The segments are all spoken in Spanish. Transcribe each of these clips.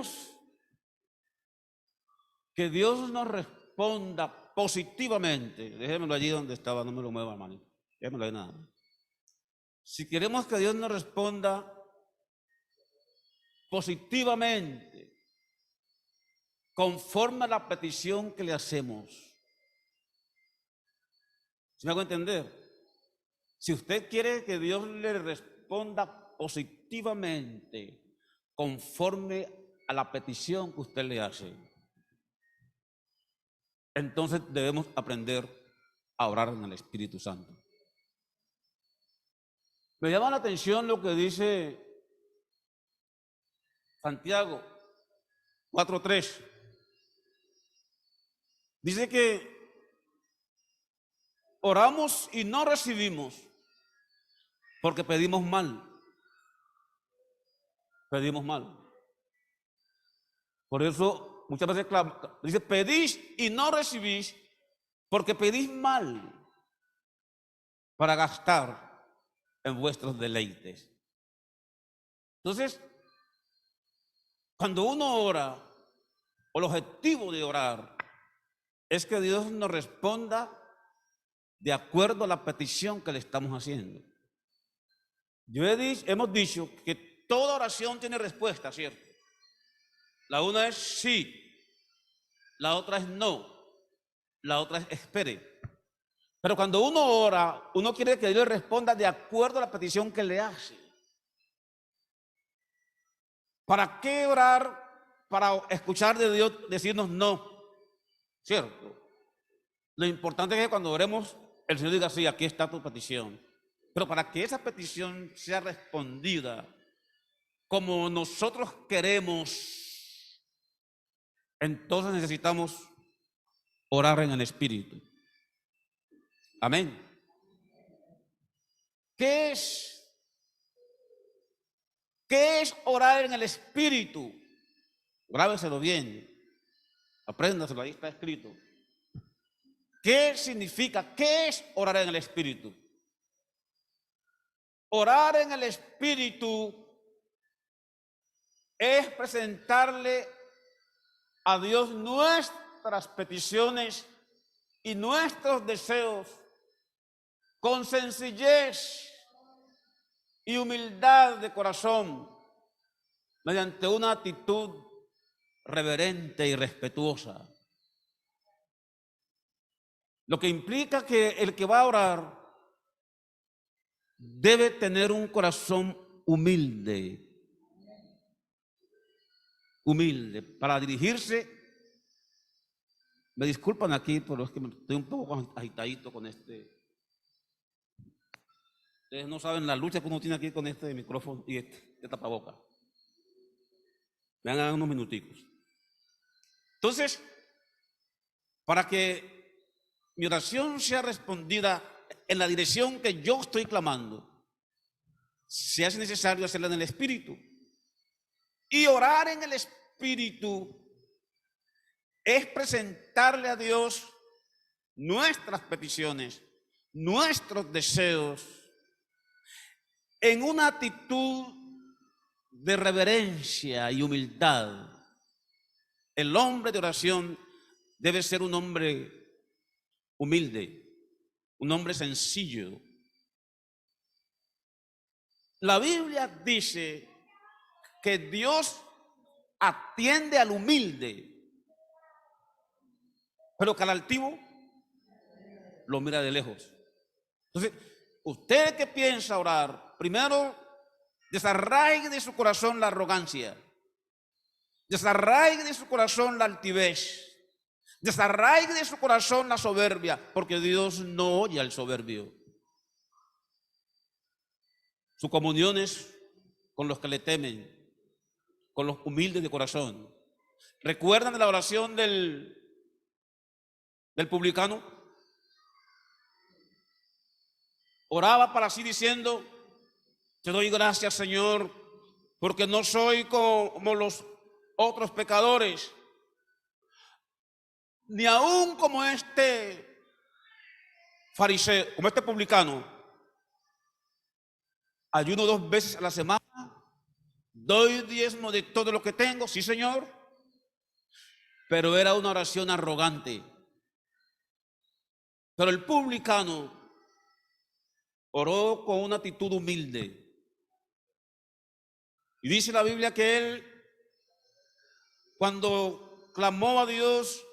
queremos que Dios nos responda positivamente, déjemelo allí donde estaba, no me lo mueva, hermano, déjemelo ahí nada. Si queremos que Dios nos responda positivamente, conforme a la petición que le hacemos, ¿sí me hago entender? Si usted quiere que Dios le responda positivamente, conforme a la petición que usted le hace, entonces debemos aprender a orar en el Espíritu Santo. Me llama la atención lo que dice Santiago 4:3. Dice que oramos y no recibimos porque pedimos mal. Pedimos mal. Por eso muchas veces dice, pedís y no recibís porque pedís mal para gastar en vuestros deleites. Entonces, cuando uno ora, o el objetivo de orar es que Dios nos responda de acuerdo a la petición que le estamos haciendo. Hemos dicho que toda oración tiene respuesta, ¿cierto? La una es sí, la otra es no, la otra es espere. Pero cuando uno ora, uno quiere que Dios le responda de acuerdo a la petición que le hace. ¿Para qué orar? Para escuchar de Dios decirnos no, ¿cierto? Lo importante es que cuando oremos, el Señor diga, sí, aquí está tu petición. Pero para que esa petición sea respondida como nosotros queremos, entonces necesitamos orar en el Espíritu. Amén. ¿Qué es orar en el Espíritu? Grábeselo bien, apréndaselo, ahí está escrito. ¿Qué significa? ¿Qué es orar en el Espíritu? Orar en el Espíritu es presentarle a Dios nuestras peticiones y nuestros deseos con sencillez y humildad de corazón, mediante una actitud reverente y respetuosa. Lo que implica que el que va a orar debe tener un corazón humilde, para dirigirse. Me disculpan aquí, pero es que estoy un poco agitadito con este. Ustedes no saben la lucha que uno tiene aquí con este micrófono y este tapaboca. Me dan unos minuticos. Entonces, para que mi oración sea respondida en la dirección que yo estoy clamando, se hace necesario hacerla en el Espíritu. Y orar en el Espíritu es presentarle a Dios nuestras peticiones, nuestros deseos, en una actitud de reverencia y humildad. El hombre de oración debe ser un hombre humilde, un hombre sencillo. La Biblia dice que Dios atiende al humilde, pero que al altivo lo mira de lejos. Entonces, usted que piensa orar, primero desarraigue de su corazón la arrogancia, desarraigue de su corazón la altivez, desarraigue de su corazón la soberbia, porque Dios no oye al soberbio. Su comunión es con los que le temen, con los humildes de corazón. ¿Recuerdan la oración del publicano? Oraba para sí diciendo, te doy gracias, Señor, porque no soy como los otros pecadores, ni aún como este fariseo, como este publicano. Ayuno 2 veces a la semana doy diezmo de todo lo que tengo, sí, Señor, pero era una oración arrogante. Pero el publicano oró con una actitud humilde. Y dice la Biblia que él, cuando clamó a Dios,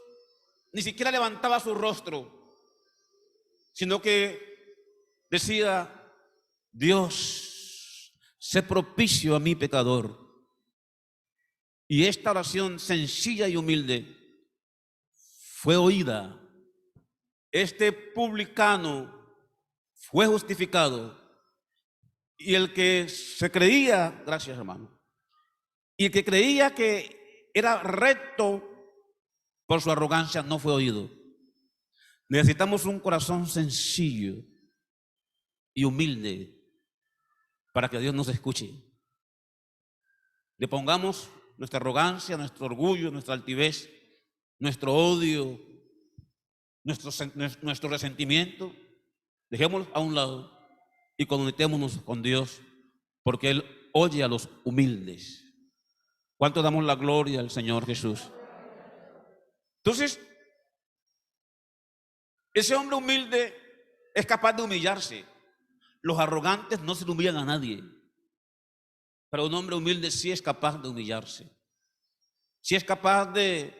ni siquiera levantaba su rostro, sino que decía: Dios, sé propicio a mi pecador. Y esta oración sencilla y humilde fue oída. Este publicano fue justificado. Y el que se creía, gracias hermano, y el que creía que era recto por su arrogancia no fue oído. Necesitamos un corazón sencillo y humilde para que Dios nos escuche. Le pongamos nuestra arrogancia, nuestro orgullo, nuestra altivez, nuestro odio, nuestro resentimiento, dejémoslo a un lado y conectémonos con Dios, porque Él oye a los humildes. ¿Cuánto damos la gloria al Señor Jesús? Entonces, ese hombre humilde es capaz de humillarse. Los arrogantes no se le humillan a nadie, pero un hombre humilde sí es capaz de humillarse. Sí es capaz de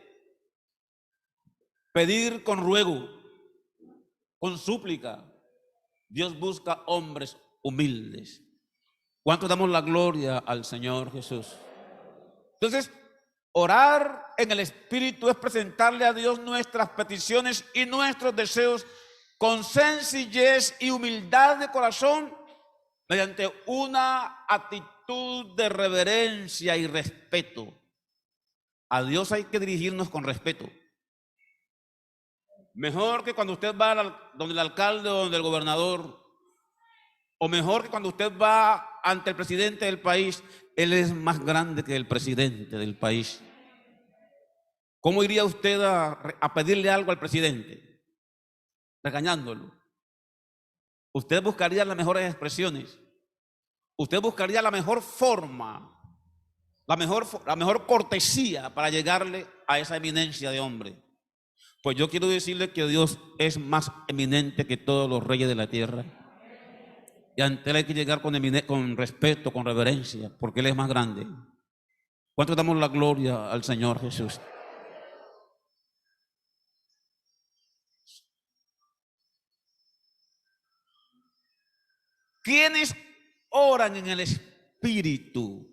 pedir con ruego, con súplica. Dios busca hombres humildes. ¿Cuánto damos la gloria al Señor Jesús? Entonces, orar en el Espíritu es presentarle a Dios nuestras peticiones y nuestros deseos con sencillez y humildad de corazón, mediante una actitud de reverencia y respeto. A Dios hay que dirigirnos con respeto. Mejor que cuando usted va donde el alcalde o donde el gobernador, o mejor que cuando usted va ante el presidente del país. Él es más grande que el presidente del país. ¿Cómo iría usted a pedirle algo al presidente? Regañándolo. Usted buscaría las mejores expresiones. Usted buscaría la mejor forma, la mejor cortesía para llegarle a esa eminencia de hombre. Pues yo quiero decirle que Dios es más eminente que todos los reyes de la tierra. Y ante él hay que llegar con respeto, con reverencia, porque él es más grande. ¿Cuánto damos la gloria al Señor Jesús? ¿Quiénes oran en el Espíritu?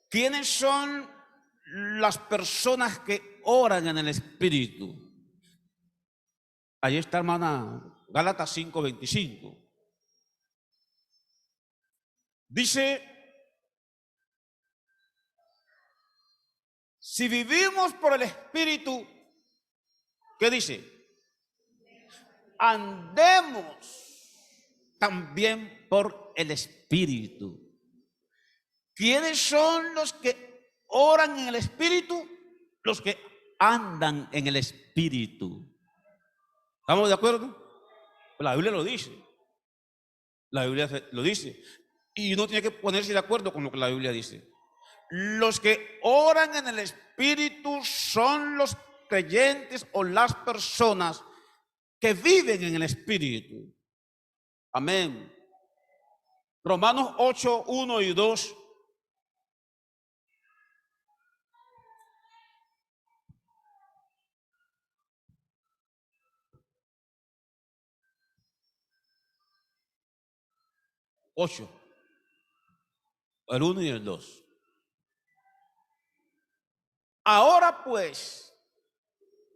¿Quiénes son las personas que oran en el Espíritu? Ahí está, hermana, Gálatas 5:25. Dice: si vivimos por el Espíritu, ¿qué dice? Andemos también por el Espíritu. ¿Quiénes son los que oran en el Espíritu? Los que andan en el Espíritu. ¿Estamos de acuerdo? La Biblia lo dice. La Biblia lo dice. Y uno tiene que ponerse de acuerdo con lo que la Biblia dice. Los que oran en el Espíritu son los creyentes o las personas que viven en el Espíritu. Amén. Romanos 8:1 y 2. El 1 y el 2. Ahora pues,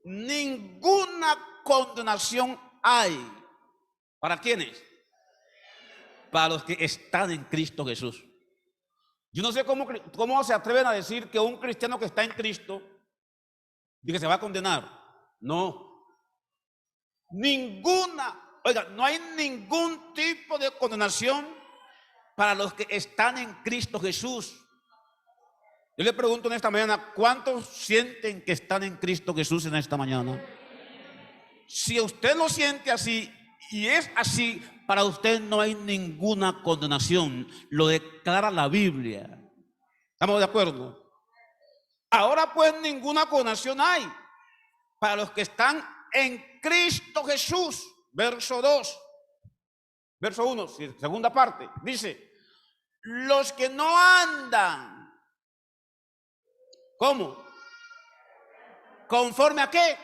ninguna condenación hay. ¿Para quiénes? Para los que están en Cristo Jesús. Yo no sé cómo se atreven a decir que un cristiano que está en Cristo y que se va a condenar. No. Oiga, no hay ningún tipo de condenación para los que están en Cristo Jesús. Yo le pregunto en esta mañana, ¿cuántos sienten que están en Cristo Jesús en esta mañana? Si usted lo siente así y es así, para usted no hay ninguna condenación. Lo declara la Biblia. ¿Estamos de acuerdo? Ahora pues ninguna condenación hay para los que están en Cristo Jesús. Verso 2. Verso 1, segunda parte. Dice, los que no andan. ¿Cómo? ¿Conforme a qué?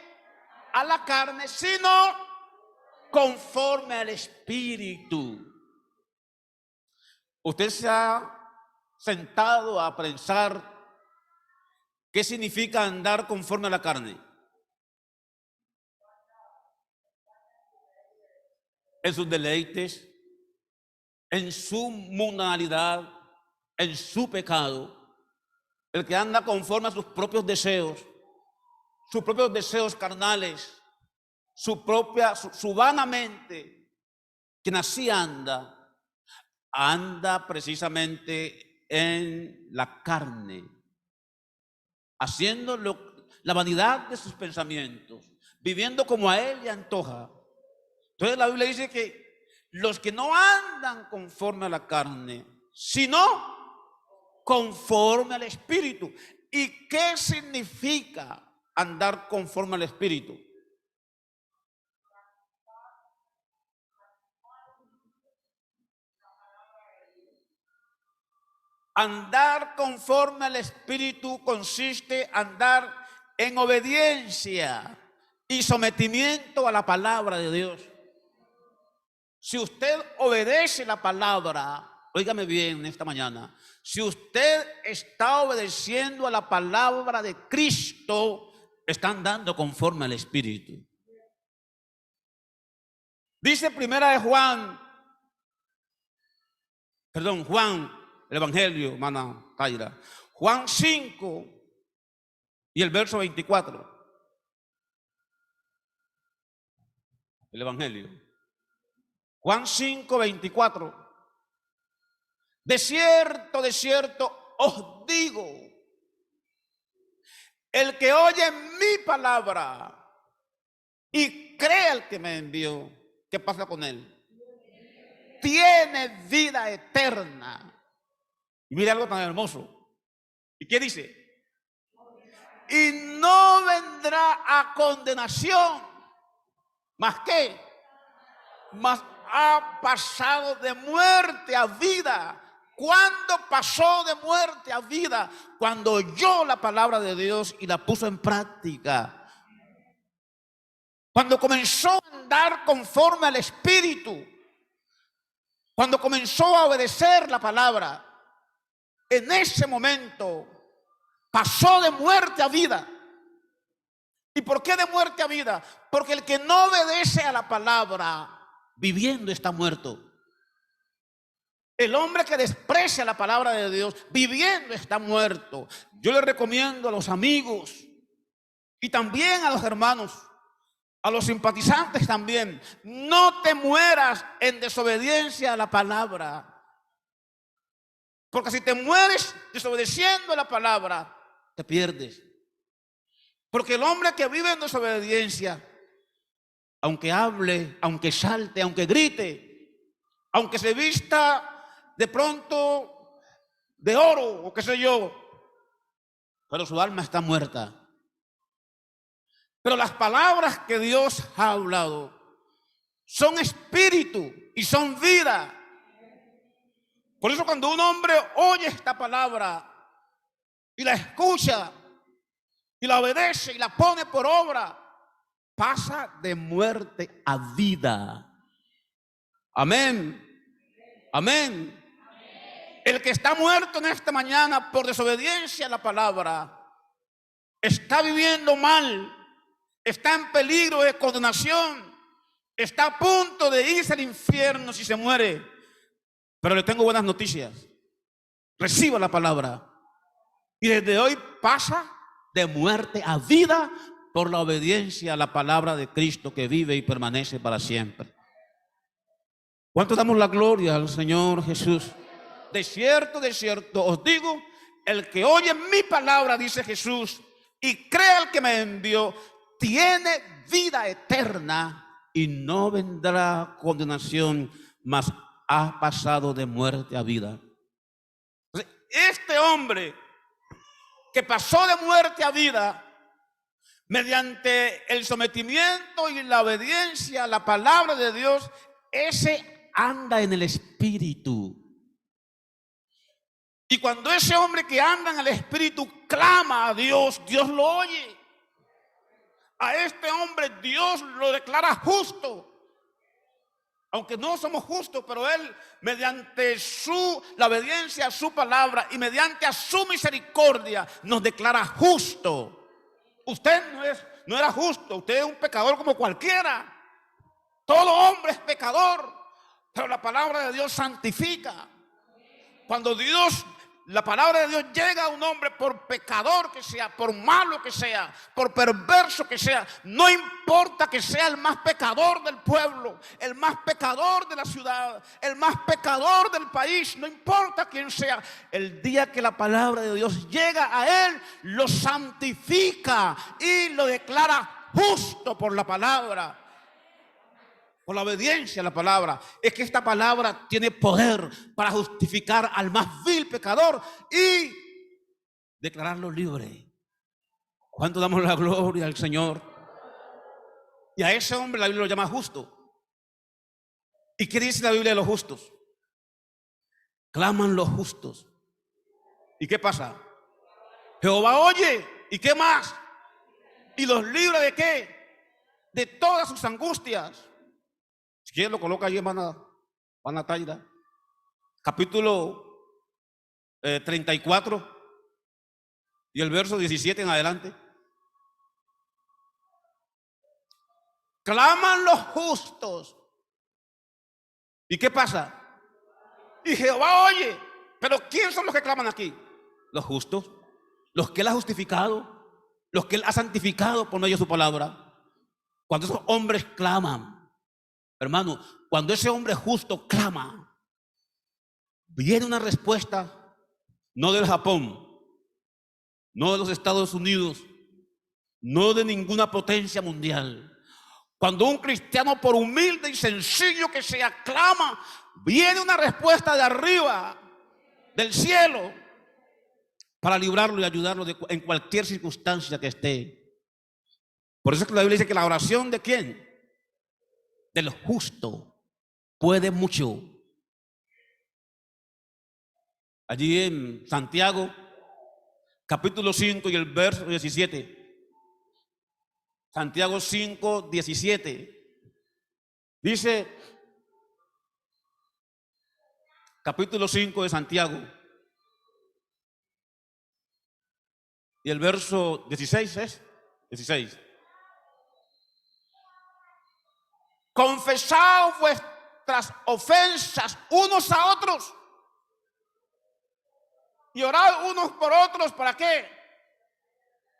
A la carne, sino conforme al Espíritu. Usted se ha sentado a pensar qué significa andar conforme a la carne. En sus deleites, en su mundanalidad, en su pecado. El que anda conforme a sus propios deseos carnales, su vana mente, quien así anda precisamente en la carne, haciendo la vanidad de sus pensamientos, viviendo como a él le antoja. Entonces la Biblia dice que los que no andan conforme a la carne, sino conforme al Espíritu. ¿Y qué significa andar conforme al Espíritu? Andar conforme al Espíritu consiste en andar en obediencia y sometimiento a la palabra de Dios. Si usted obedece la palabra, óigame bien esta mañana, si usted está obedeciendo a la palabra de Cristo, está andando conforme al Espíritu. Dice primera de Juan, el Evangelio, hermana Kaira, Juan 5 y el verso 24. El Evangelio. Juan 5, 24. De cierto os digo, el que oye mi palabra y cree al que me envió, ¿qué pasa con él? Tiene vida eterna. Y mira algo tan hermoso. ¿Y qué dice? Y no vendrá a condenación. ¿Más qué? Mas ha pasado de muerte a vida. ¿Cuándo pasó de muerte a vida? Cuando oyó la palabra de Dios y la puso en práctica. Cuando comenzó a andar conforme al Espíritu. Cuando comenzó a obedecer la palabra. En ese momento pasó de muerte a vida. ¿Y por qué de muerte a vida? Porque el que no obedece a la palabra, viviendo está muerto. El hombre que desprecia la palabra de Dios, viviendo está muerto. Yo le recomiendo a los amigos y también a los hermanos, a los simpatizantes también, no te mueras en desobediencia a la palabra. Porque si te mueres desobedeciendo a la palabra, te pierdes. Porque el hombre que vive en desobediencia, aunque hable, aunque salte, aunque grite, aunque se vista de pronto de oro o qué sé yo, pero su alma está muerta. Pero las palabras que Dios ha hablado son espíritu y son vida. Por eso cuando un hombre oye esta palabra y la escucha y la obedece y la pone por obra, pasa de muerte a vida. Amén. Amén. El que está muerto en esta mañana por desobediencia a la palabra, está viviendo mal, está en peligro de condenación, está a punto de irse al infierno si se muere. Pero le tengo buenas noticias. Reciba la palabra. Y desde hoy pasa de muerte a vida por la obediencia a la palabra de Cristo que vive y permanece para siempre. ¿Cuánto damos la gloria al Señor Jesús? De cierto os digo, el que oye mi palabra, dice Jesús, y cree al que me envió, tiene vida eterna y no vendrá condenación, mas ha pasado de muerte a vida. Entonces, este hombre que pasó de muerte a vida mediante el sometimiento y la obediencia a la palabra de Dios, ese anda en el Espíritu. Y cuando ese hombre que anda en el Espíritu clama a Dios, Dios lo oye. A este hombre Dios lo declara justo. Aunque no somos justos, pero Él, mediante la obediencia a su palabra y mediante a su misericordia, nos declara justo. Usted no era justo, usted es un pecador como cualquiera. Todo hombre es pecador, pero la palabra de Dios santifica. Cuando la palabra de Dios llega a un hombre, por pecador que sea, por malo que sea, por perverso que sea, no importa que sea el más pecador del pueblo, el más pecador de la ciudad, el más pecador del país, no importa quién sea, el día que la palabra de Dios llega a él, lo santifica y lo declara justo por la palabra. Por la obediencia a la palabra. Es que esta palabra tiene poder para justificar al más vil pecador y declararlo libre. ¿Cuánto damos la gloria al Señor? Y a ese hombre la Biblia lo llama justo. ¿Y qué dice la Biblia de los justos? Claman los justos. ¿Y qué pasa? Jehová oye. ¿Y qué más? ¿Y los libra de qué? De todas sus angustias. Si quieren lo coloca allí, hermana Taira. Capítulo 34 y el verso 17 en adelante. Claman los justos. ¿Y qué pasa? Y Jehová oye. Pero ¿quién son los que claman aquí? Los justos, los que Él ha justificado, los que Él ha santificado por medio de su palabra. Cuando esos hombres claman, hermano, cuando ese hombre justo clama, viene una respuesta, no del Japón, no de los Estados Unidos, no de ninguna potencia mundial. Cuando un cristiano, por humilde y sencillo que sea, clama, viene una respuesta de arriba, del cielo, para librarlo y ayudarlo en cualquier circunstancia que esté. Por eso es que la Biblia dice que la oración de ¿quién? Del justo puede mucho. Allí en Santiago, capítulo 5 y el verso 17. Santiago 5, 17. Dice, capítulo 5 de Santiago, y el verso 16 es 16. Confesad vuestras ofensas unos a otros y orad unos por otros. ¿Para qué?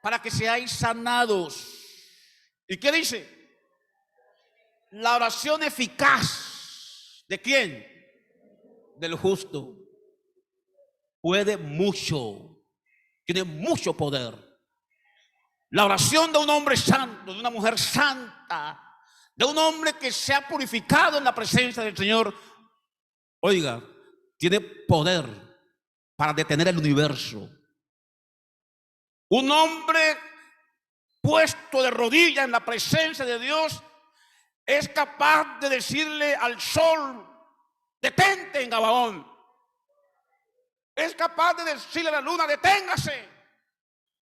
Para que seáis sanados. ¿Y qué dice? La oración eficaz. ¿De quién? Del justo. Puede mucho. Tiene mucho poder. La oración de un hombre santo, de una mujer santa, de un hombre que se ha purificado en la presencia del Señor, oiga, tiene poder para detener el universo. Un hombre puesto de rodillas en la presencia de Dios es capaz de decirle al sol, detente en Gabaón. Es capaz de decirle a la luna, deténgase.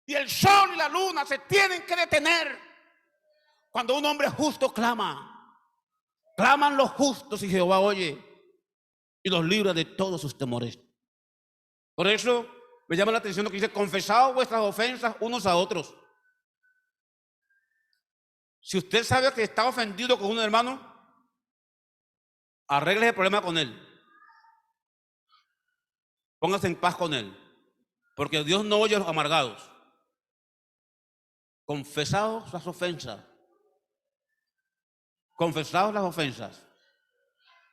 Y el sol y la luna se tienen que detener. Cuando un hombre justo clama, claman los justos y Jehová oye y los libra de todos sus temores. Por eso me llama la atención lo que dice, confesad vuestras ofensas unos a otros. Si usted sabe que está ofendido con un hermano, arregle el problema con él. Póngase en paz con él, porque Dios no oye a los amargados. Confesaos las ofensas. Confesaos las ofensas.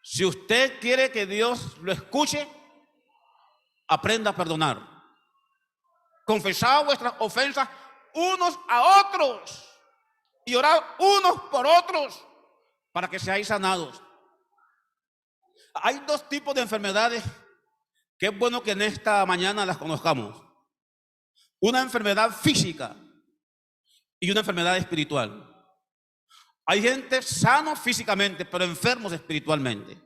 Si usted quiere que Dios lo escuche, aprenda a perdonar. Confesad vuestras ofensas unos a otros y orad unos por otros para que seáis sanados. Hay dos tipos de enfermedades que es bueno que en esta mañana las conozcamos. Una enfermedad física y una enfermedad espiritual. Hay gente sanos físicamente, pero enfermos espiritualmente.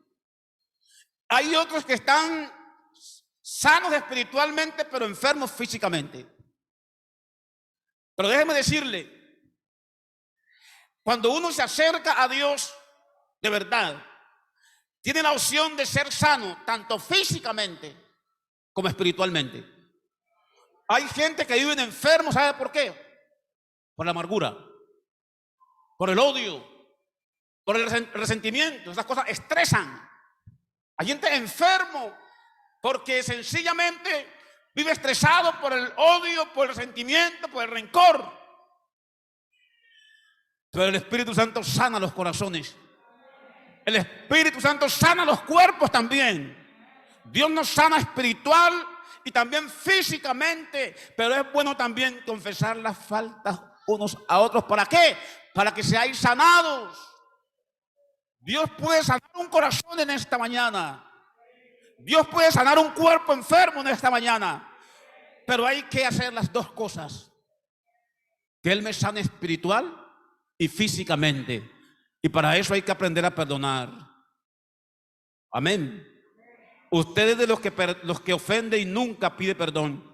Hay otros que están sanos espiritualmente, pero enfermos físicamente. Pero déjeme decirle, cuando uno se acerca a Dios de verdad, tiene la opción de ser sano, tanto físicamente como espiritualmente. Hay gente que vive enfermos, ¿sabe por qué? Por la amargura, por el odio, por el resentimiento. Esas cosas estresan. Hay gente enfermo porque sencillamente vive estresado por el odio, por el resentimiento, por el rencor. Pero el Espíritu Santo sana los corazones. El Espíritu Santo sana los cuerpos también. Dios nos sana espiritual y también físicamente, pero es bueno también confesar las faltas unos a otros. ¿Para qué? Para que seáis sanados. Dios puede sanar un corazón en esta mañana. Dios puede sanar un cuerpo enfermo en esta mañana. Pero hay que hacer las dos cosas. Que Él me sane espiritual y físicamente. Y para eso hay que aprender a perdonar. Amén. Ustedes de los que ofende y nunca pide perdón,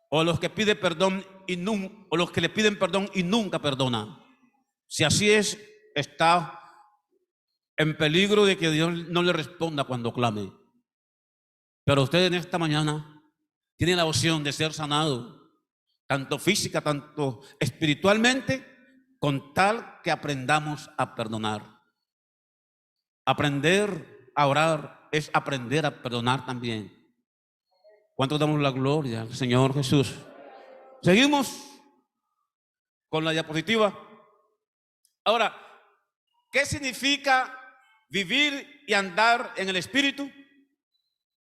o los que pide perdón y o los que le piden perdón y nunca perdona. Si así es, está en peligro de que Dios no le responda cuando clame. Pero ustedes en esta mañana tienen la opción de ser sanados, tanto física, tanto espiritualmente, con tal que aprendamos a perdonar. Aprender a orar es aprender a perdonar también. ¿Cuánto damos la gloria al Señor Jesús? Seguimos con la diapositiva. Ahora, ¿qué significa vivir y andar en el Espíritu?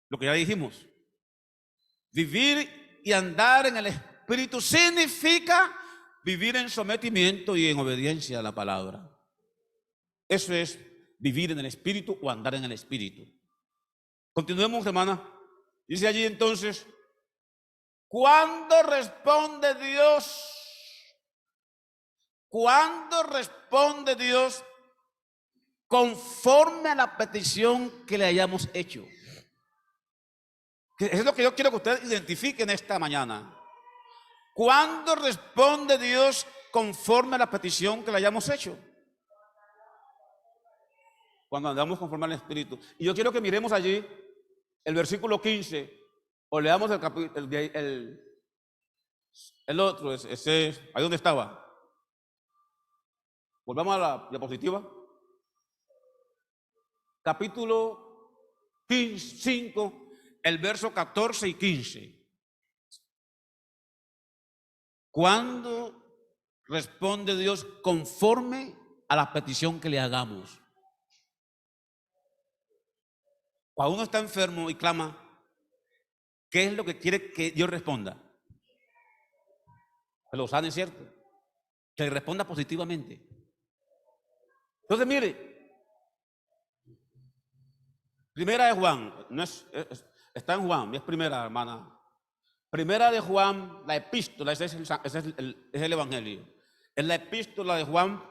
Lo que ya dijimos. Vivir y andar en el Espíritu significa vivir en sometimiento y en obediencia a la palabra. Eso es vivir en el Espíritu o andar en el Espíritu. Continuemos, hermana. Dice allí entonces, ¿cuándo responde Dios? ¿Cuándo responde Dios conforme a la petición que le hayamos hecho? Es lo que yo quiero que ustedes identifiquen esta mañana. ¿Cuándo responde Dios conforme a la petición que le hayamos hecho? Cuando andamos conforme al Espíritu. Y yo quiero que miremos allí el versículo 15, o leamos el otro, ese, ahí donde estaba. Volvamos a la diapositiva. Capítulo 5, el verso 14 y 15. ¿Cuándo responde Dios conforme a la petición que le hagamos? Cuando uno está enfermo y clama, ¿qué es lo que quiere que Dios responda? Que lo sane, ¿cierto? Que le responda positivamente. Entonces, mire, primera de Juan, no está en Juan, es primera, hermana. Primera de Juan, la epístola, ese es el Evangelio. Es la epístola de Juan,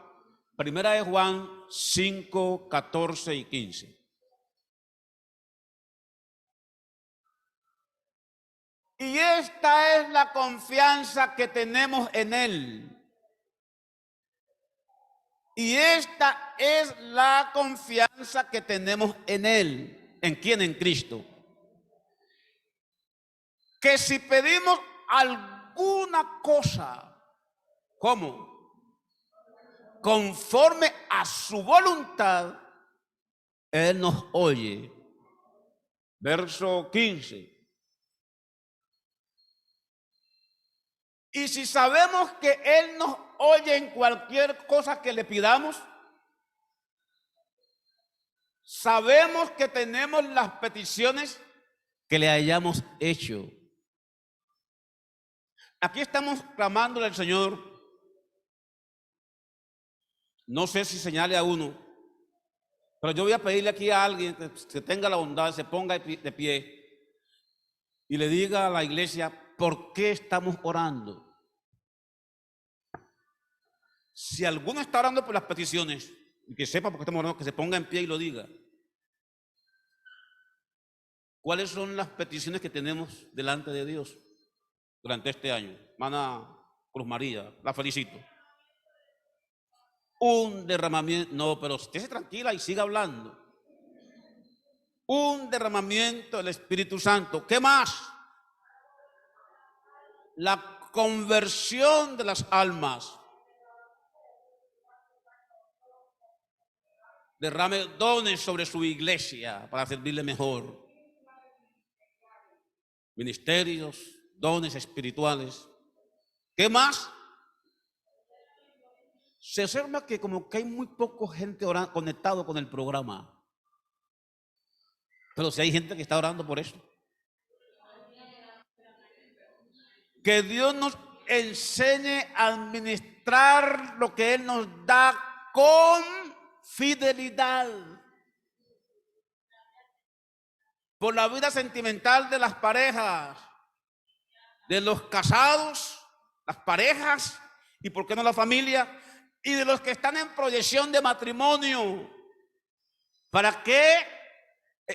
primera de Juan 5, 14 y 15. Y esta es la confianza que tenemos en Él. Y esta es la confianza que tenemos en Él. ¿En quién? En Cristo. Que si pedimos alguna cosa, ¿cómo? Conforme a su voluntad, Él nos oye. Verso 15. Y si sabemos que Él nos oye en cualquier cosa que le pidamos, sabemos que tenemos las peticiones que le hayamos hecho. Aquí estamos clamándole al Señor, No sé si señale a uno, pero yo voy a pedirle aquí a alguien que tenga la bondad, se ponga de pie y le diga a la iglesia por qué estamos orando. Si alguno está orando por las peticiones, y que sepa por qué estamos orando, que se ponga en pie y lo diga. ¿Cuáles son las peticiones que tenemos delante de Dios durante este año? Hermana Cruz María, la felicito. Un derramamiento, no, pero estése tranquila y siga hablando. Un derramamiento del Espíritu Santo. ¿Qué más? La conversión de las almas. Derrame dones sobre su iglesia para servirle mejor. Ministerios, dones espirituales. ¿Qué más? Se observa que como que hay muy poca gente conectado con el programa. Pero si hay gente que está orando por eso. Que Dios nos enseñe a administrar lo que Él nos da con fidelidad. Por la vida sentimental de las parejas, de los casados, las parejas, y por qué no la familia, y de los que están en proyección de matrimonio, para que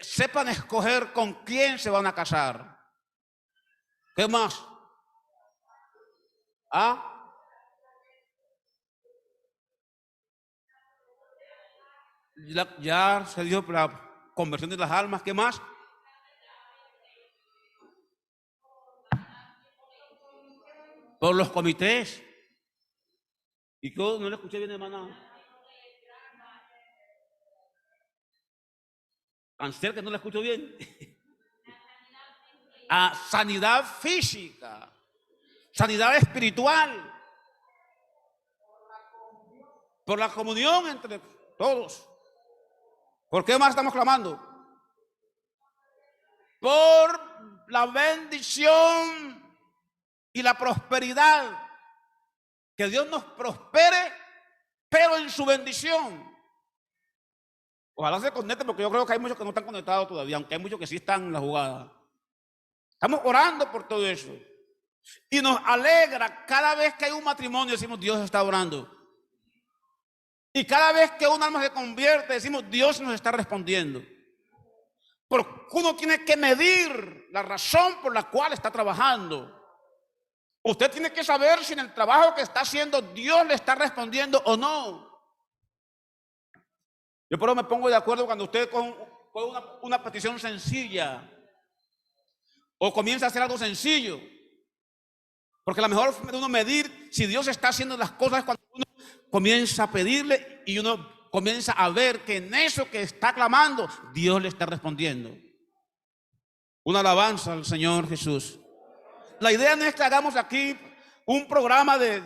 sepan escoger con quién se van a casar. ¿Qué más? ¿Ah? Ya se dio la conversión de las almas. ¿Qué más? Por los comités. ¿Y qué? No le escuché bien, hermana. Cancel, que no le escucho bien. A sanidad física, sanidad espiritual, por la comunión entre todos. ¿Por qué más estamos clamando? Por la bendición y la prosperidad. Que Dios nos prospere, pero en su bendición. Ojalá se conecte, porque yo creo que hay muchos que no están conectados todavía, aunque hay muchos que sí están en la jugada. Estamos orando por todo eso. Y nos alegra cada vez que hay un matrimonio, decimos Dios está orando. Y cada vez que un alma se convierte, decimos Dios nos está respondiendo. Porque uno tiene que medir la razón por la cual está trabajando. Usted tiene que saber si en el trabajo que está haciendo Dios le está respondiendo o no. Yo por eso me pongo de acuerdo cuando usted con una petición sencilla o comienza a hacer algo sencillo. Porque la mejor forma de uno medir si Dios está haciendo las cosas es cuando uno comienza a pedirle y uno comienza a ver que en eso que está clamando, Dios le está respondiendo. Una alabanza al Señor Jesús. La idea no es que hagamos aquí un programa de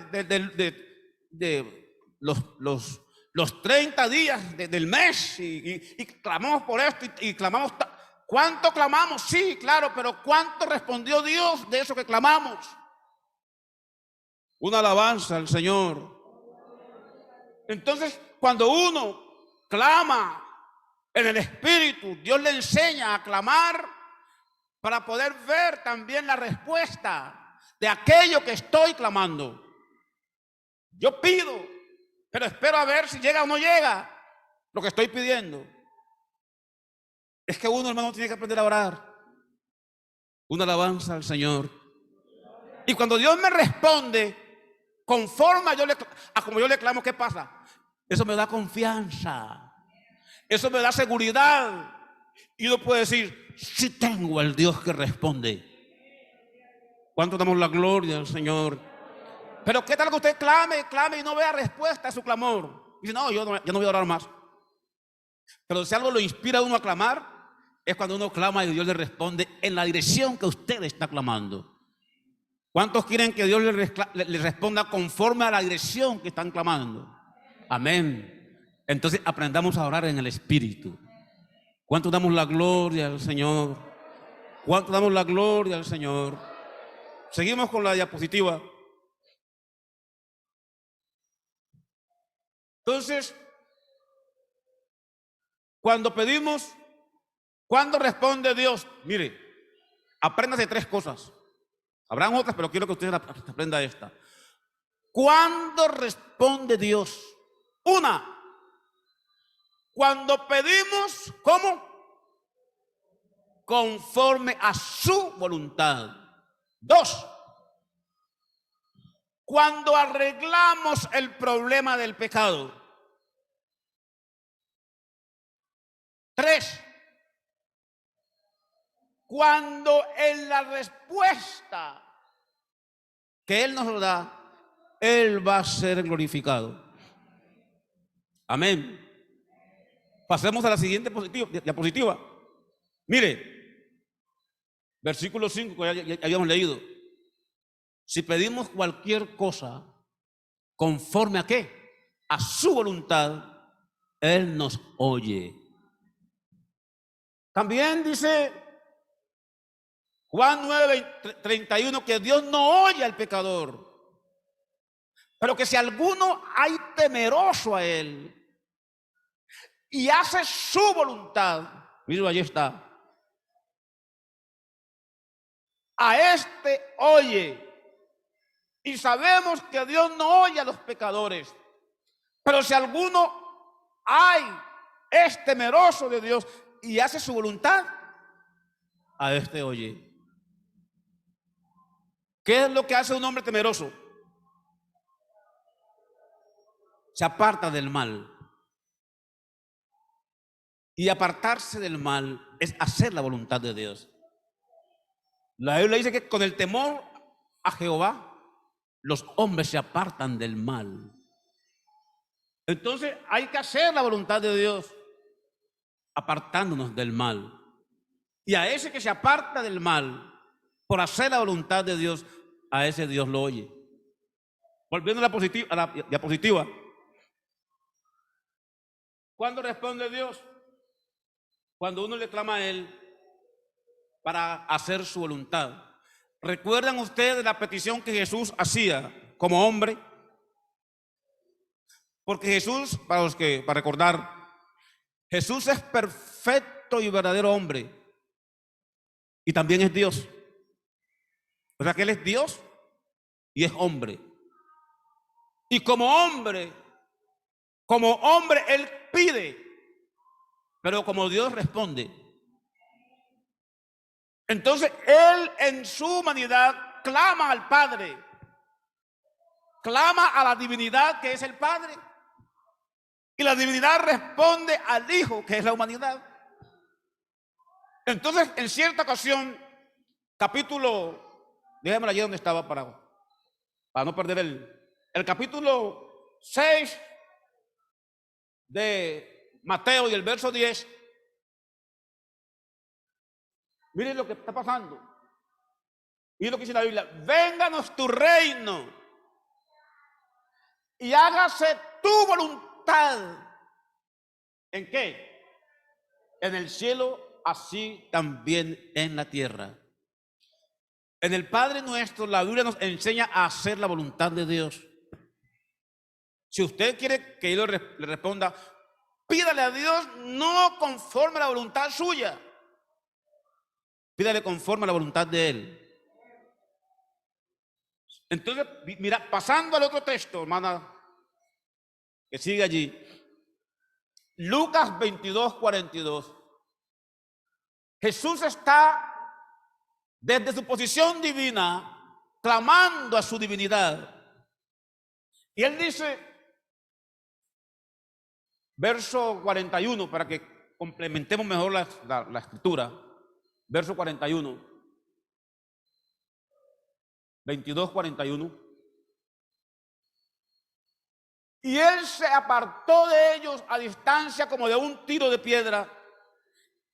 los 30 días del mes y clamamos por esto y clamamos. ¿Cuánto clamamos? Sí, claro, pero ¿cuánto respondió Dios de eso que clamamos? Una alabanza al Señor. Entonces, cuando uno clama en el Espíritu, Dios le enseña a clamar para poder ver también la respuesta de aquello que estoy clamando. Yo pido, pero espero a ver si llega o no llega lo que estoy pidiendo. Es que uno, hermano, tiene que aprender a orar. Una alabanza al Señor. Y cuando Dios me responde conforme a como yo le clamo, ¿qué pasa? Eso me da confianza. Eso me da seguridad. Y uno puede decir, sí tengo al Dios que responde. ¿Cuánto damos la gloria al Señor? Pero ¿qué tal que usted clame y no vea respuesta a su clamor? Dice, no, yo no voy a orar más. Pero si algo lo inspira a uno a clamar, es cuando uno clama y Dios le responde en la dirección que usted está clamando. ¿Cuántos quieren que Dios le responda conforme a la dirección que están clamando? Amén. Entonces aprendamos a orar en el Espíritu. ¿Cuánto damos la gloria al Señor? ¿Cuánto damos la gloria al Señor? Seguimos con la diapositiva. Entonces, cuando pedimos, ¿cuándo responde Dios? Mire, apréndase 3 cosas. Habrán otras, pero quiero que usted aprenda esta. ¿Cuándo responde Dios? Una, cuando pedimos, ¿cómo? Conforme a su voluntad. 2, cuando arreglamos el problema del pecado. 3, cuando en la respuesta que Él nos da, Él va a ser glorificado. Amén. Pasemos a la siguiente diapositiva. Mire, versículo 5 que ya habíamos leído. Si pedimos cualquier cosa conforme a qué, a su voluntad, Él nos oye. También dice Juan 9:31 que Dios no oye al pecador, pero que si alguno hay temeroso a Él y hace su voluntad, mira, allí está, a este oye. Y sabemos que Dios no oye a los pecadores, pero si alguno es temeroso de Dios y hace su voluntad, a este oye. ¿Qué es lo que hace un hombre temeroso? Se aparta del mal. Y apartarse del mal es hacer la voluntad de Dios. La Biblia dice que con el temor a Jehová los hombres se apartan del mal. Entonces hay que hacer la voluntad de Dios apartándonos del mal. Y a ese que se aparta del mal por hacer la voluntad de Dios, a ese Dios lo oye. Volviendo a la diapositiva. ¿Cuándo responde Dios? Cuando uno le clama a Él para hacer su voluntad. ¿Recuerdan ustedes la petición que Jesús hacía como hombre? Porque Jesús, para recordar, Jesús es perfecto y verdadero hombre y también es Dios. O sea que Él es Dios y es hombre. Y como hombre Él pide, pero como Dios responde. Entonces Él en su humanidad clama al Padre, clama a la divinidad que es el Padre, y la divinidad responde al Hijo que es la humanidad. Entonces en cierta ocasión, déjame allí donde estaba para no perder el capítulo 6 de Mateo y el verso 10. Miren lo que está pasando. Y lo que dice la Biblia: vénganos tu reino y hágase tu voluntad. ¿En qué? En el cielo, así también en la tierra. En el Padre Nuestro, la Biblia nos enseña a hacer la voluntad de Dios. Si usted quiere que yo le responda, pídale a Dios no conforme a la voluntad suya, pídale conforme a la voluntad de Él. Entonces, mira, pasando al otro texto, hermana, que sigue allí, Lucas 22:42. Jesús está desde su posición divina clamando a su divinidad. Y Él dice, verso 41, para que complementemos mejor la escritura, verso 41, 22:41. Y Él se apartó de ellos a distancia como de un tiro de piedra,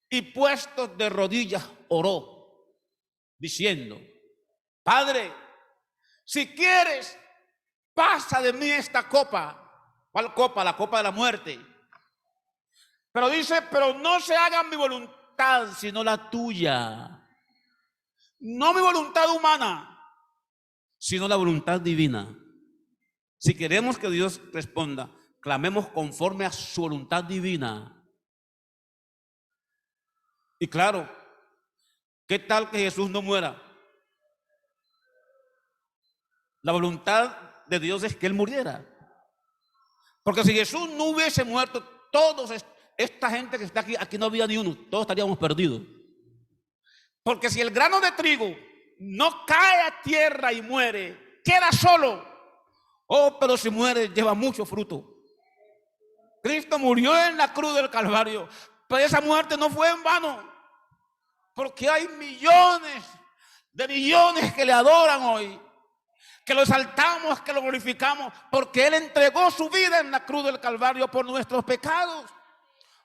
y puestos de rodillas oró, diciendo: Padre, si quieres, pasa de mí esta copa. ¿Cuál copa? La copa de la muerte. Pero dice: pero no se haga mi voluntad, sino la tuya. No mi voluntad humana, sino la voluntad divina. Si queremos que Dios responda, clamemos conforme a su voluntad divina. Y claro, ¿qué tal que Jesús no muera? La voluntad de Dios es que Él muriera. Porque si Jesús no hubiese muerto, todos esta gente que está aquí no había ni uno, todos estaríamos perdidos. Porque si el grano de trigo no cae a tierra y muere, queda solo. Oh, pero si muere, lleva mucho fruto. Cristo murió en la cruz del Calvario, pero esa muerte no fue en vano. Porque hay millones de millones que le adoran hoy, que lo exaltamos, que lo glorificamos, porque Él entregó su vida en la cruz del Calvario por nuestros pecados.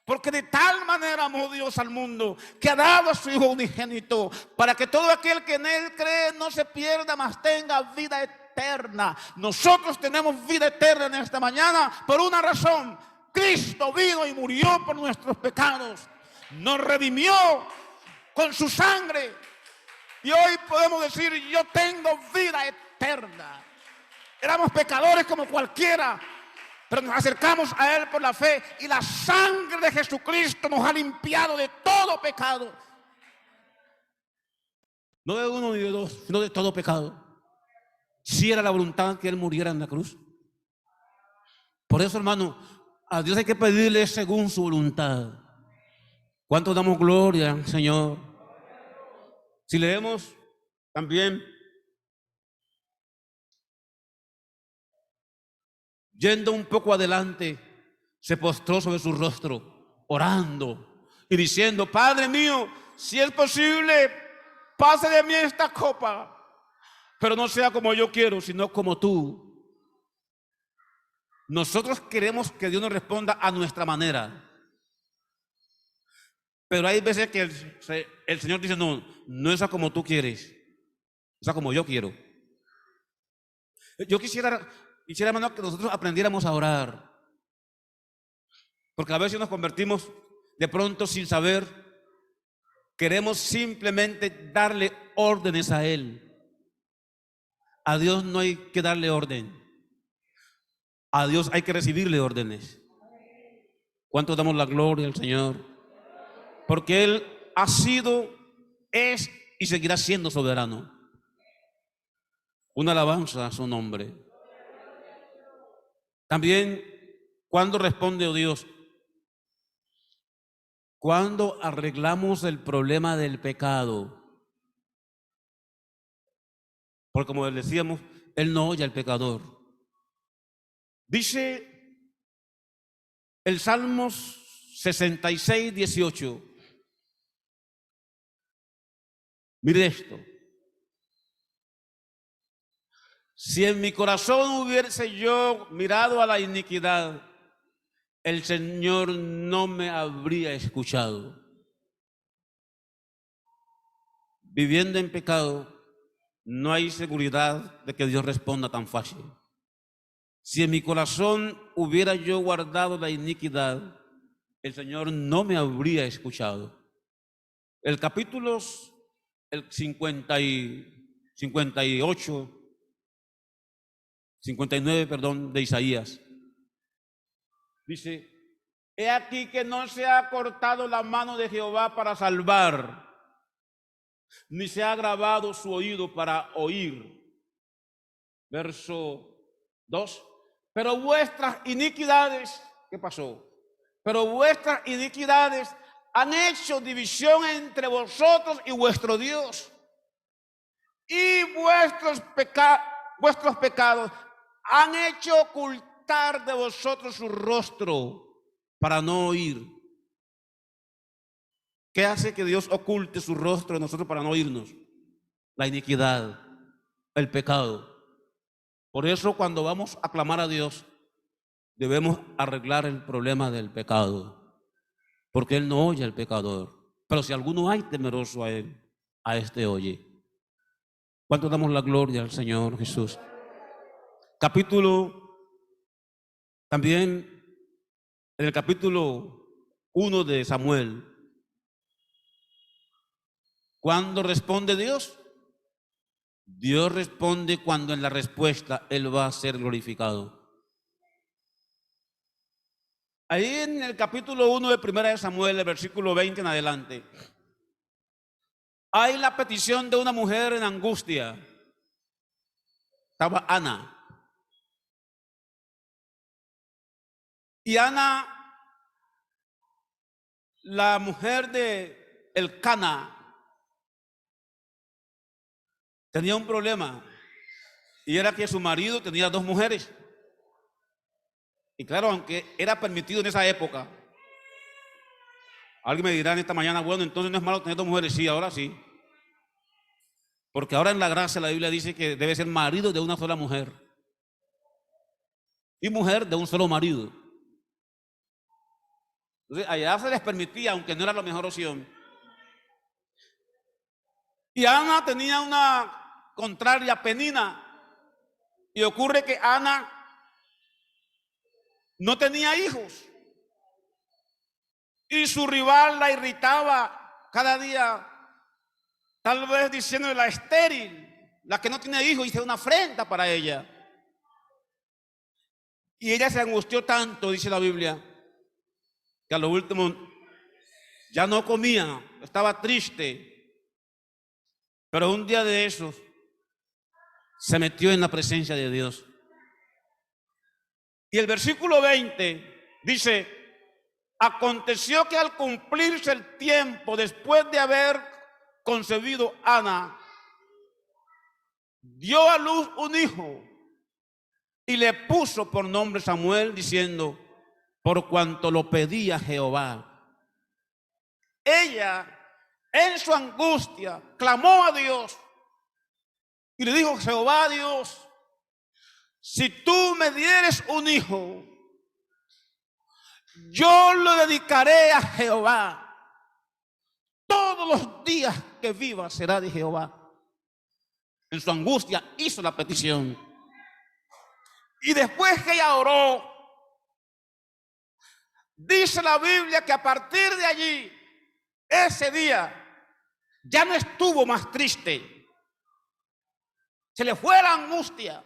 Porque de tal manera amó Dios al mundo, que ha dado a su Hijo unigénito, para que todo aquel que en Él cree no se pierda, mas tenga vida eterna. Nosotros tenemos vida eterna en esta mañana por una razón: Cristo vino y murió por nuestros pecados, nos redimió con su sangre, y hoy podemos decir: yo tengo vida eterna. Éramos pecadores como cualquiera, pero nos acercamos a Él por la fe, y la sangre de Jesucristo nos ha limpiado de todo pecado. No de uno ni de dos, sino de todo pecado. Si era la voluntad que Él muriera en la cruz. Por eso, hermano, a Dios hay que pedirle según su voluntad. ¿Cuánto damos gloria, Señor? Si leemos también, yendo un poco adelante, se postró sobre su rostro, orando y diciendo: Padre mío, si es posible, pase de mí esta copa, pero no sea como yo quiero, sino como tú. Nosotros queremos que Dios nos responda a nuestra manera, pero hay veces que el Señor dice: no, no es como tú quieres, es como yo quiero. Yo quisiera, hermano, que nosotros aprendiéramos a orar, porque a veces nos convertimos de pronto sin saber. Queremos simplemente darle órdenes a Él. A Dios no hay que darle orden. A Dios hay que recibirle órdenes. ¿Cuánto damos la gloria al Señor? Porque Él ha sido, es y seguirá siendo soberano. Una alabanza a su nombre. También, ¿cuándo responde Dios? Cuando arreglamos el problema del pecado. Porque como decíamos, Él no oye al pecador. Dice el Salmos 66, 18. Mire esto: si en mi corazón hubiese yo mirado a la iniquidad, el Señor no me habría escuchado. Viviendo en pecado, no hay seguridad de que Dios responda tan fácil. Si en mi corazón hubiera yo guardado la iniquidad, el Señor no me habría escuchado. El capítulo 59, de Isaías, dice: he aquí que no se ha cortado la mano de Jehová para salvar, ni se ha agravado su oído para oír. Verso 2. Pero vuestras iniquidades, ¿qué pasó? Pero vuestras iniquidades han hecho división entre vosotros y vuestro Dios, y vuestros pecados han hecho ocultar de vosotros su rostro para no oír. ¿Qué hace que Dios oculte su rostro de nosotros para no oírnos? La iniquidad, el pecado. Por eso, cuando vamos a clamar a Dios, debemos arreglar el problema del pecado, porque Él no oye al pecador. Pero si alguno hay temeroso a Él, a este oye. ¿Cuánto damos la gloria al Señor Jesús? También en el capítulo 1 de Samuel, ¿cuándo responde Dios? Dios responde cuando en la respuesta Él va a ser glorificado. Ahí en el capítulo 1 de Primera de Samuel, el versículo 20 en adelante, hay la petición de una mujer en angustia. Estaba Ana. Y Ana, la mujer de Elcana, tenía un problema. Y era que su marido tenía dos mujeres. Y claro, aunque era permitido en esa época, alguien me dirá en esta mañana, bueno, entonces no es malo tener dos mujeres. Sí, ahora sí. Porque ahora en la gracia la Biblia dice que debe ser marido de una sola mujer y mujer de un solo marido. Entonces allá se les permitía, aunque no era la mejor opción. Y Ana tenía una contraria, Penina. Y ocurre que Ana no tenía hijos. Y su rival la irritaba cada día, tal vez diciendo la estéril, la que no tiene hijos, hice una afrenta para ella. Y ella se angustió tanto, dice la Biblia, que a lo último ya no comía, estaba triste. Pero un día de esos se metió en la presencia de Dios. Y el versículo 20 dice: aconteció que al cumplirse el tiempo, después de haber concebido Ana, dio a luz un hijo y le puso por nombre Samuel, diciendo: por cuanto lo pedía Jehová. Ella, en su angustia, clamó a Dios y le dijo: Jehová Dios, si tú me dieres un hijo, yo lo dedicaré a Jehová. Todos los días que viva será de Jehová. En su angustia hizo la petición. Y después que ella oró, dice la Biblia que a partir de allí, ese día, ya no estuvo más triste. Se le fue la angustia.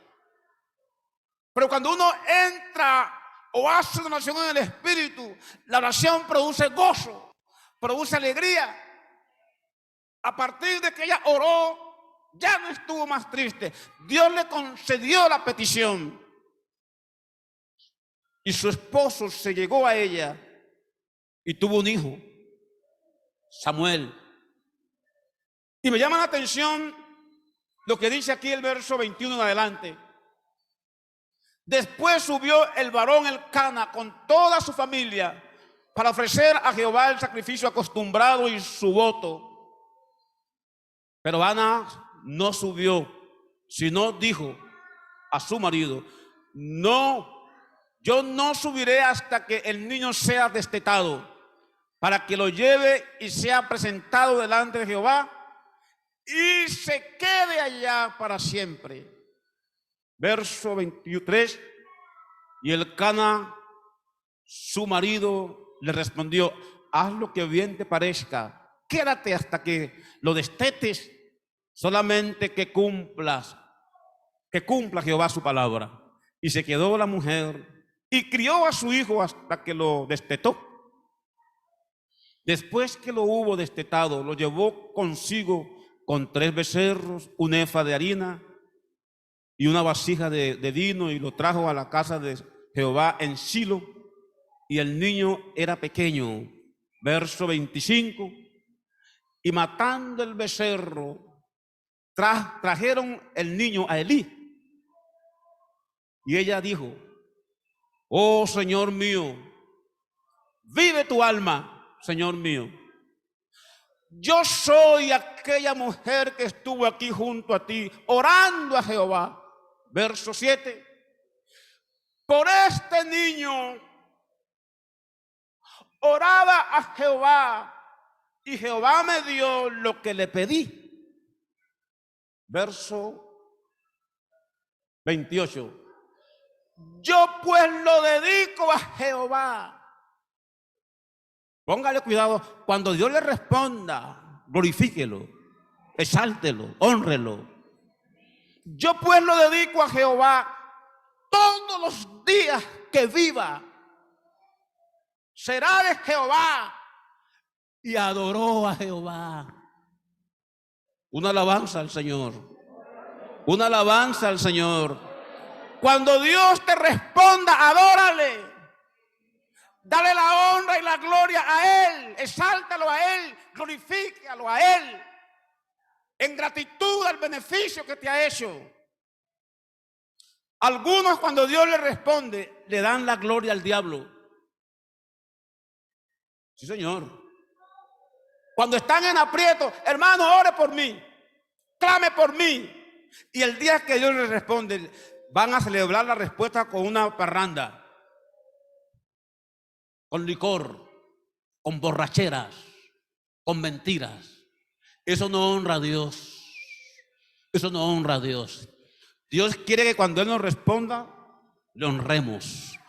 Pero cuando uno entra o hace una oración en el Espíritu, la oración produce gozo, produce alegría. A partir de que ella oró, ya no estuvo más triste. Dios le concedió la petición. Y su esposo se llegó a ella y tuvo un hijo, Samuel. Y me llama la atención lo que dice aquí el verso 21 en adelante. Después subió el varón Elcana con toda su familia para ofrecer a Jehová el sacrificio acostumbrado y su voto. Pero Ana no subió, sino dijo a su marido: no, yo no subiré hasta que el niño sea destetado, para que lo lleve y sea presentado delante de Jehová y se quede allá para siempre. Verso 23. Y Elcana, su marido, le respondió: haz lo que bien te parezca, quédate hasta que lo destetes, solamente que cumpla Jehová su palabra. Y se quedó la mujer y crió a su hijo hasta que lo destetó. Después que lo hubo destetado, lo llevó consigo con 3 becerros, un efa de harina y una vasija de vino, y lo trajo a la casa de Jehová en Silo, y el niño era pequeño. Verso 25. Y matando el becerro, trajeron el niño a Elí. Y ella dijo: oh Señor mío, vive tu alma, Señor mío. Yo soy aquella mujer que estuvo aquí junto a ti, orando a Jehová. Verso 7. Por este niño oraba a Jehová, y Jehová me dio lo que le pedí. Verso 28. Yo pues lo dedico a Jehová. Póngale cuidado, cuando Dios le responda, glorifíquelo, exáltelo, hónrelo. Yo pues lo dedico a Jehová todos los días que viva. será de Jehová. Y adoró a Jehová. Una alabanza al Señor. Una alabanza al Señor. Cuando Dios te responda, adórale. Dale la honra y la gloria a Él. Exáltalo a Él. Glorifícalo a Él. En gratitud al beneficio que te ha hecho. Algunos, cuando Dios le responde, le dan la gloria al diablo. Sí, Señor. Cuando están en aprieto, hermano, ore por mí, clame por mí. Y el día que Dios les responde, van a celebrar la respuesta con una parranda, con licor, con borracheras, con mentiras. Eso no honra a Dios. Eso no honra a Dios. Dios quiere que cuando Él nos responda, le honremos,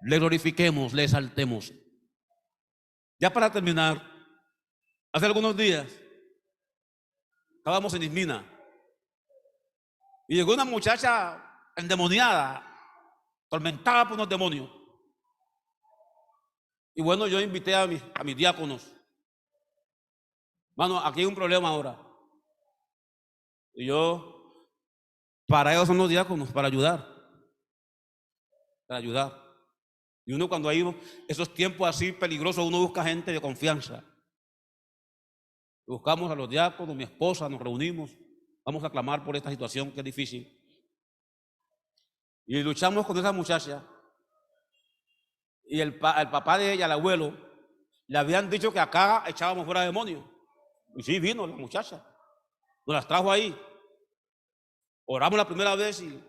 le glorifiquemos, le exaltemos. Ya para terminar, hace algunos días estábamos en Ismina y llegó una muchacha endemoniada, atormentada por unos demonios. Y bueno, yo invité a mis diáconos. Mano, aquí hay un problema ahora. Y para ellos son los diáconos, para ayudar. Para ayudar. Y uno cuando hay esos tiempos así peligrosos, uno busca gente de confianza. Buscamos a los diáconos, mi esposa, nos reunimos, vamos a clamar por esta situación que es difícil. Y luchamos con esa muchacha. Y el papá de ella, el abuelo, le habían dicho que acá echábamos fuera demonios. Y sí, vino la muchacha, nos las trajo ahí. Oramos la primera vez y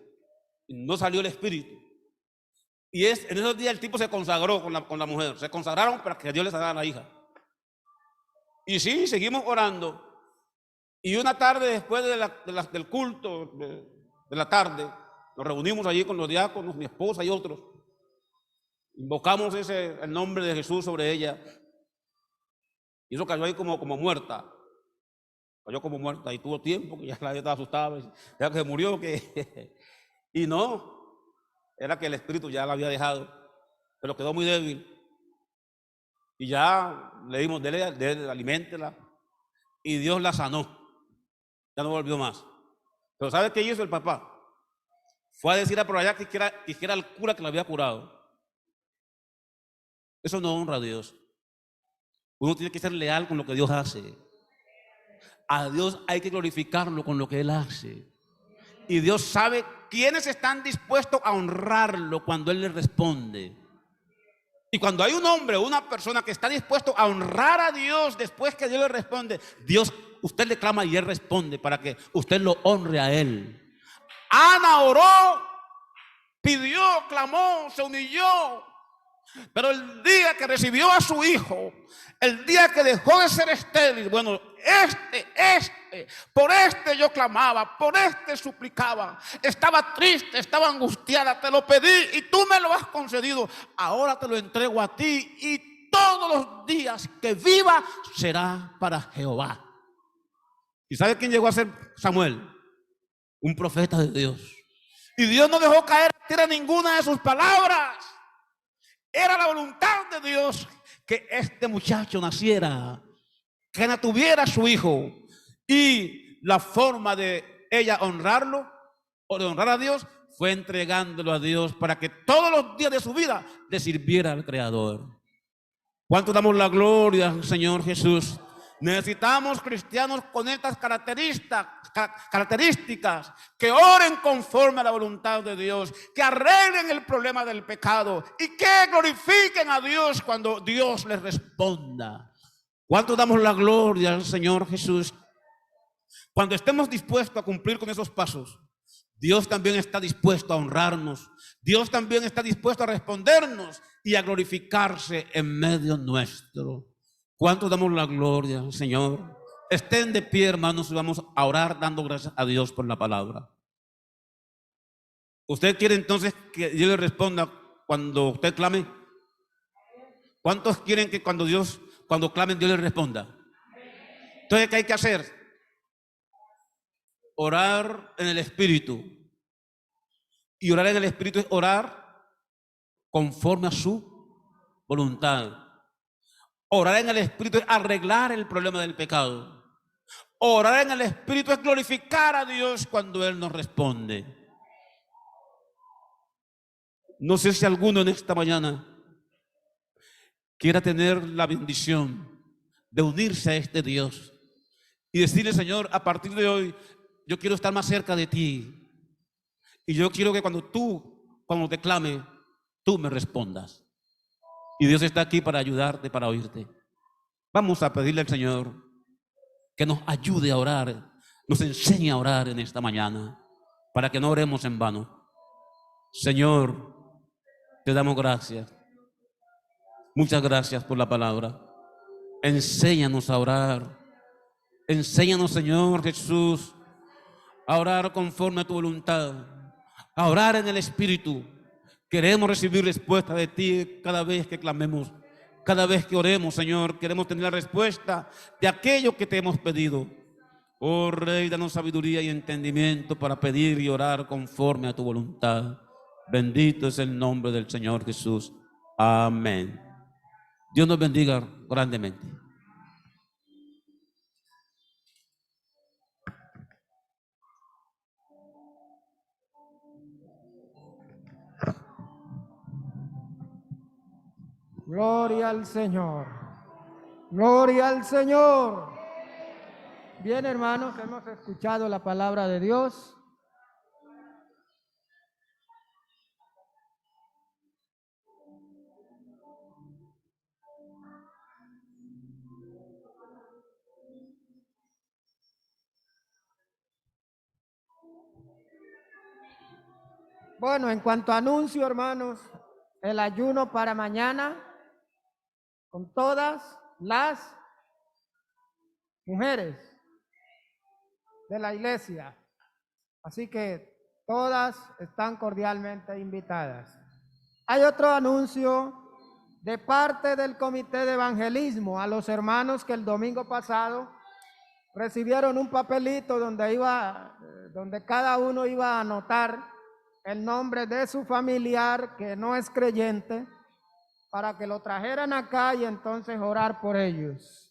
no salió el espíritu. Y en esos días el tipo se consagró con la mujer. Se consagraron para que Dios les haga la hija. Y sí, seguimos orando. Y una tarde después del culto de la tarde, nos reunimos allí con los diáconos, mi esposa y otros. Invocamos el nombre de Jesús sobre ella. Y eso cayó ahí como muerta. Cayó como muerta y tuvo tiempo que ya la estaba asustada. Ya que se murió. Y no, era que el espíritu ya la había dejado. Pero quedó muy débil. Y ya le dimos, dele, aliméntela. Y Dios la sanó. Ya no volvió más. Pero ¿sabe qué hizo el papá? Fue a decir a por allá que era el cura que la había curado. Eso no honra a Dios. Uno tiene que ser leal con lo que Dios hace. A Dios hay que glorificarlo con lo que Él hace. Y Dios sabe quiénes están dispuestos a honrarlo cuando Él les responde. Y cuando hay un hombre o una persona que está dispuesto a honrar a Dios después que Dios le responde, usted le clama y Él responde para que usted lo honre a Él. Ana oró, pidió, clamó, se humilló. Pero el día que recibió a su hijo, el día que dejó de ser estéril, bueno, por este yo clamaba, por este suplicaba, estaba triste, estaba angustiada, te lo pedí y tú me lo has concedido, ahora te lo entrego a ti y todos los días que viva será para Jehová. ¿Y sabe quién llegó a ser Samuel? Un profeta de Dios. Y Dios no dejó caer a ninguna de sus palabras. Era la voluntad de Dios que este muchacho naciera, que no tuviera su hijo. Y la forma de ella honrarlo, o de honrar a Dios, fue entregándolo a Dios para que todos los días de su vida le sirviera al Creador. ¿Cuánto damos la gloria al Señor Jesús? Necesitamos cristianos con estas características, que oren conforme a la voluntad de Dios, que arreglen el problema del pecado y que glorifiquen a Dios cuando Dios les responda. ¿Cuánto damos la gloria al Señor Jesús? Cuando estemos dispuestos a cumplir con esos pasos, Dios también está dispuesto a honrarnos. Dios también está dispuesto a respondernos y a glorificarse en medio nuestro. ¿Cuánto damos la gloria al Señor? Estén de pie, hermanos, y vamos a orar dando gracias a Dios por la palabra. ¿Usted quiere entonces que Dios le responda cuando usted clame? ¿Cuántos quieren que cuando clamen, Dios le responda? Entonces, ¿qué hay que hacer? Orar en el Espíritu. Y orar en el Espíritu es orar conforme a su voluntad. Orar en el Espíritu es arreglar el problema del pecado. Orar en el Espíritu es glorificar a Dios cuando Él nos responde. No sé si alguno en esta mañana quiera tener la bendición de unirse a este Dios y decirle: Señor, a partir de hoy yo quiero estar más cerca de ti, y yo quiero que cuando te clame, tú me respondas. Y Dios está aquí para ayudarte, para oírte. Vamos a pedirle al Señor que nos ayude a orar, nos enseñe a orar en esta mañana, para que no oremos en vano. Señor, te damos gracias. Muchas gracias por la palabra. Enséñanos a orar. Enséñanos, Señor Jesús, a orar conforme a tu voluntad, a orar en el Espíritu. Queremos recibir respuesta de ti cada vez que clamemos, cada vez que oremos, Señor. Queremos tener la respuesta de aquello que te hemos pedido. Oh Rey, danos sabiduría y entendimiento para pedir y orar conforme a tu voluntad. Bendito es el nombre del Señor Jesús. Amén. Dios nos bendiga grandemente. Gloria al Señor. Gloria al Señor. Bien, hermanos, hemos escuchado la palabra de Dios. Bueno, en cuanto a anuncio, hermanos, el ayuno para mañana con todas las mujeres de la iglesia. Así que todas están cordialmente invitadas. Hay otro anuncio de parte del Comité de Evangelismo a los hermanos que el domingo pasado recibieron un papelito donde cada uno iba a anotar el nombre de su familiar que no es creyente, para que lo trajeran acá y entonces orar por ellos.